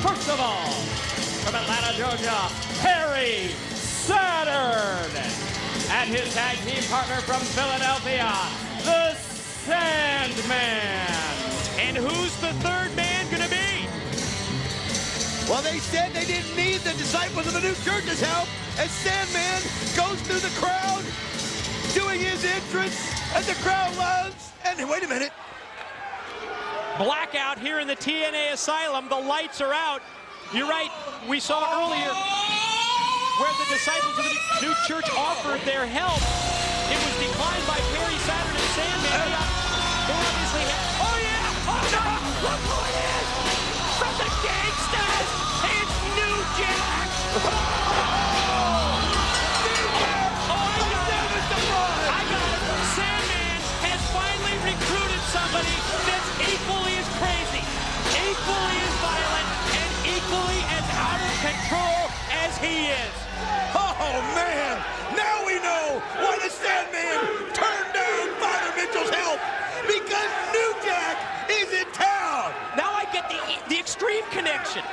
First of all, from Atlanta, Georgia, Perry Saturn. And his tag team partner from Philadelphia, the Sandman. And who's the third man gonna be? Well, they said they didn't need the disciples of the new church's help, as Sandman goes through the crowd, doing his entrance, and the crowd loves. And wait a minute. Blackout here in the TNA Asylum. The lights are out. You're right. We saw earlier where the disciples of the new church offered their help. It was declined by Perry Saturn and Sandman. They obviously had... Oh, yeah! Oh, no! Look who it is! From the Gangsters, it's New Jack! I got it. Sandman has finally recruited somebody that's equally as crazy, equally as violent, and equally as out of control as he is. Oh, man! Now we know why the Sandman turned down Father Mitchell's help, because New Jack is in town! Now I get the extreme connection.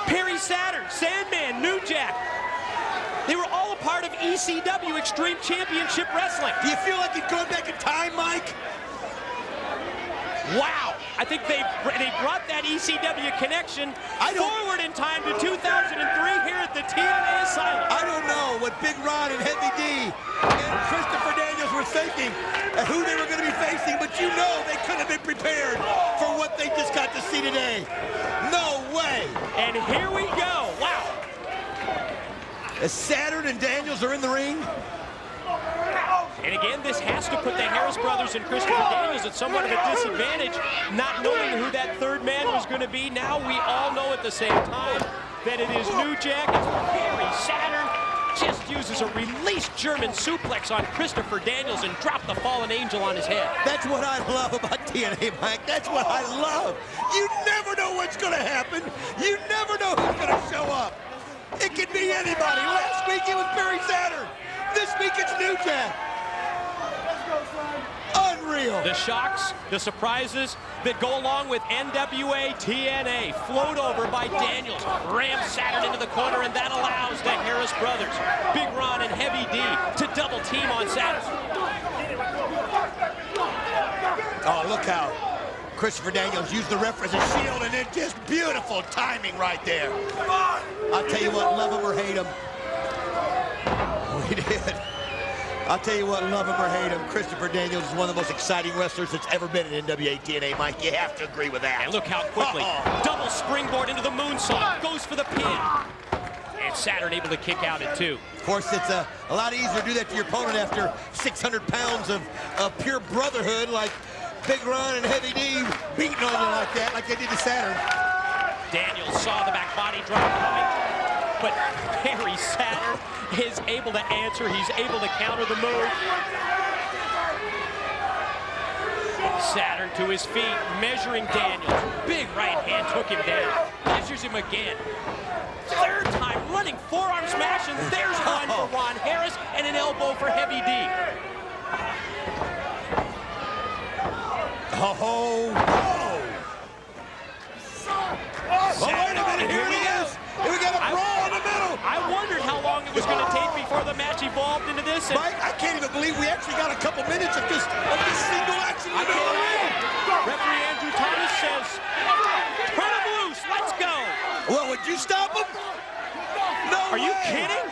Perry Saturn, Sandman, New Jack. They were all a part of ECW, Extreme Championship Wrestling. Do you feel like you're going back in time, Mike? Wow. I think they brought that ECW connection forward in time to 2003 here at the TNA Asylum. I don't know what Big Ron and Heavy D and Christopher Daniels were thinking and who they were going to be facing, but you know they couldn't have been prepared for what they just got to see today. No way. And here we go. Wow. As Saturn and Daniels are in the ring. And again, this has to put the Harris brothers and Christopher Daniels at somewhat of a disadvantage, not knowing who that third man was going to be. Now we all know at the same time that it is New Jack. It's Perry Saturn. Just uses a released German suplex on Christopher Daniels and dropped the fallen angel on his head. That's what I love about TNA, Mike. That's what I love. You never know what's going to happen. You never know who's going to show up. It could be anybody. Last week it was Perry Saturn. This week it's New Jack. Unreal. The shocks, the surprises that go along with NWA TNA flowed over by Daniels. Rams Saturn into the corner, and that allows the Harris brothers, Big Ron and Heavy D, to double team on Saturn. Oh, look how Christopher Daniels used the ref as a shield, and it's just beautiful timing right there. I'll tell you what, love him or hate him. We did. I'll tell you what, love him or hate him, Christopher Daniels is one of the most exciting wrestlers that's ever been in NWA TNA, Mike. You have to agree with that. And look how quickly, double springboard into the moonsault, goes for the pin. And Saturn able to kick out at 2. Of course, it's a lot easier to do that to your opponent after 600 pounds of pure brotherhood like Big Ron and Heavy D beating on you like that, like they did to Saturn. Daniels saw the back body drop coming, but Perry Saturn is able to answer. He's able to counter the move. Saturn to his feet, measuring Daniels. Big right hand took him down. Measures him again. Third time running forearm smash, and there's one for Ron Harris and an elbow for Heavy D. Oh, whoa. Oh, wait a minute, here he is. We got a brawl in the middle. I wondered how long it was going to take before the match evolved into this. Mike, I can't even believe we actually got a couple minutes of this single action in the middle of the ring. Referee Andrew Thomas says, turn him loose, let's go. Well, would you stop him? No Are you way. kidding?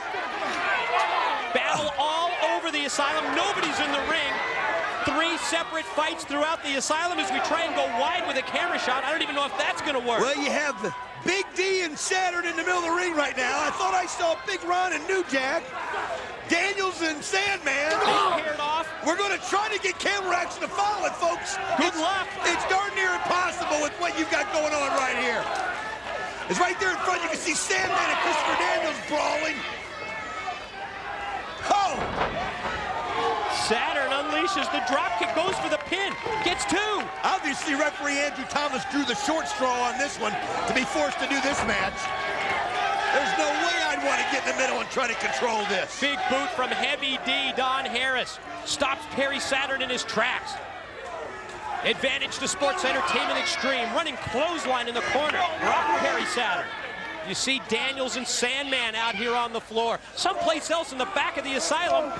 Battle all over the asylum. Nobody's in the ring. 3 separate fights throughout the asylum as we try and go wide with a camera shot. I don't even know if that's going to work. Well, you have the Big D and Saturn in the middle of the ring right now. I thought I saw Big Ron and New Jack, Daniels and Sandman. They paired off. We're going to try to get camera action to follow it, folks. Good luck. It's darn near impossible with what you've got going on right here. It's right there in front. You can see Sandman and Christopher Daniels brawling. Oh! Saturn unleashes the dropkick, goes for the pin, gets 2. Obviously, referee Andrew Thomas drew the short straw on this one to be forced to do this match. There's no way I'd want to get in the middle and try to control this. Big boot from Heavy D, Don Harris. Stops Perry Saturn in his tracks. Advantage to Sports Entertainment Extreme. Running clothesline in the corner. Rock Perry Saturn. You see Daniels and Sandman out here on the floor. Someplace else in the back of the Asylum,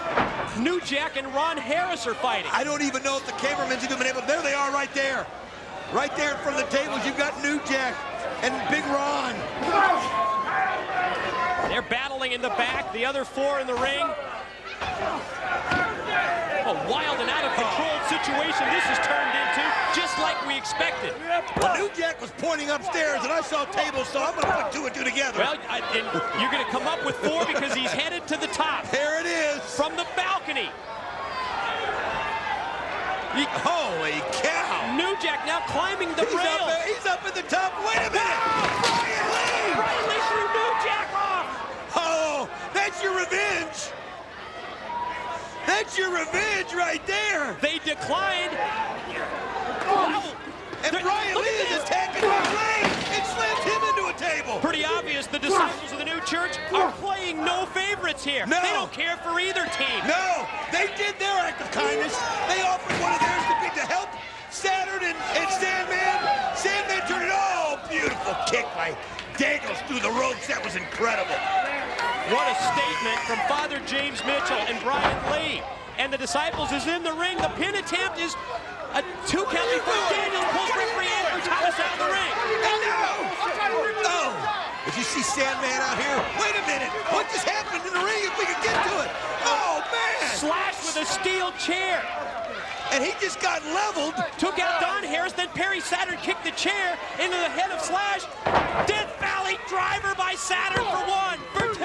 New Jack and Ron Harris are fighting. I don't even know if the cameraman's even been able. There they are right there. Right there in front of the tables, you've got New Jack and Big Ron. They're battling in the back, the other four in the ring. A wild and out of control situation this has turned into, just like we expected. Well, New Jack was pointing upstairs, and I saw tables, so I'm going to put two and two together. Well, and you're going to come up with four because he's headed to the top. There it is. From the balcony. Holy cow. New Jack now climbing the rail. He's up at the top. Wait a minute. Brian Lee. Brian Lee threw New Jack off. Oh, that's your revenge. That's your revenge right there. They declined. And Brian Lee is attacking Brian Lee and slams him into a table. Pretty obvious the disciples of the new church are playing no favorites here. No. They don't care for either team. No, they did their act of kindness. They offered one of theirs to help Saturn and Sandman. Sandman turned it. Oh, beautiful kick by Daniels through the ropes. That was incredible. What a statement from Father James Mitchell and Brian Lee. And the disciples is in the ring. The pin attempt is a 2 count before Daniels pulls referee Andrew Thomas out of the ring. Oh, did you see Sandman out here? Wait a minute. What just happened in the ring if we could get to it? Oh, man. Slashed with a steel chair. And he just got leveled. Took out Don Harris, then Perry Saturn kicked the chair into the head of Slash. Death Valley driver by Saturn for 1, for 2,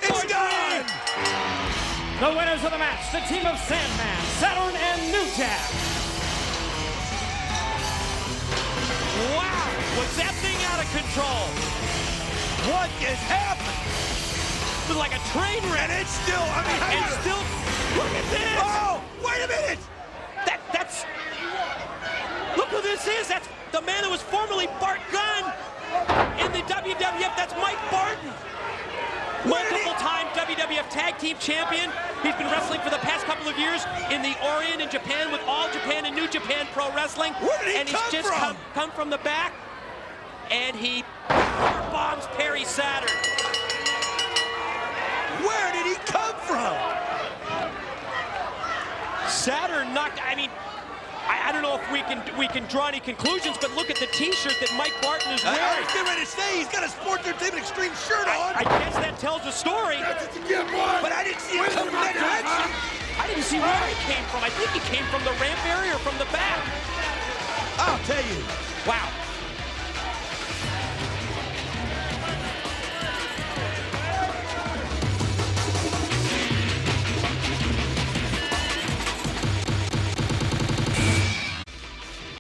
It's done. The winners of the match, the team of Sandman, Saturn, and New Jack. Wow, was that thing out of control? What just happened? It was like a train wreck. And it's still, I mean, And still, look at this. Oh, wait a minute. That's, look who this is. That's the man that was formerly Bart Gunn in the WWF. That's Mike Barton. Multiple-time WWF Tag Team Champion. He's been wrestling for the past couple of years in the Orient in Japan with All Japan and New Japan Pro Wrestling. Where did he and he's come just from? come from the back, and he bombs Perry Saturn. Where did he come from? Saturn knocked. I mean, I don't know if we can draw any conclusions, but look at the T-shirt that Mike Barton is I wearing. was getting ready to say he's got a Sports Entertainment Extreme shirt on. I guess that tells a story. But I didn't see him come from that direction. I didn't see where he came from. I think he came from the ramp area or from the back. I'll tell you. Wow.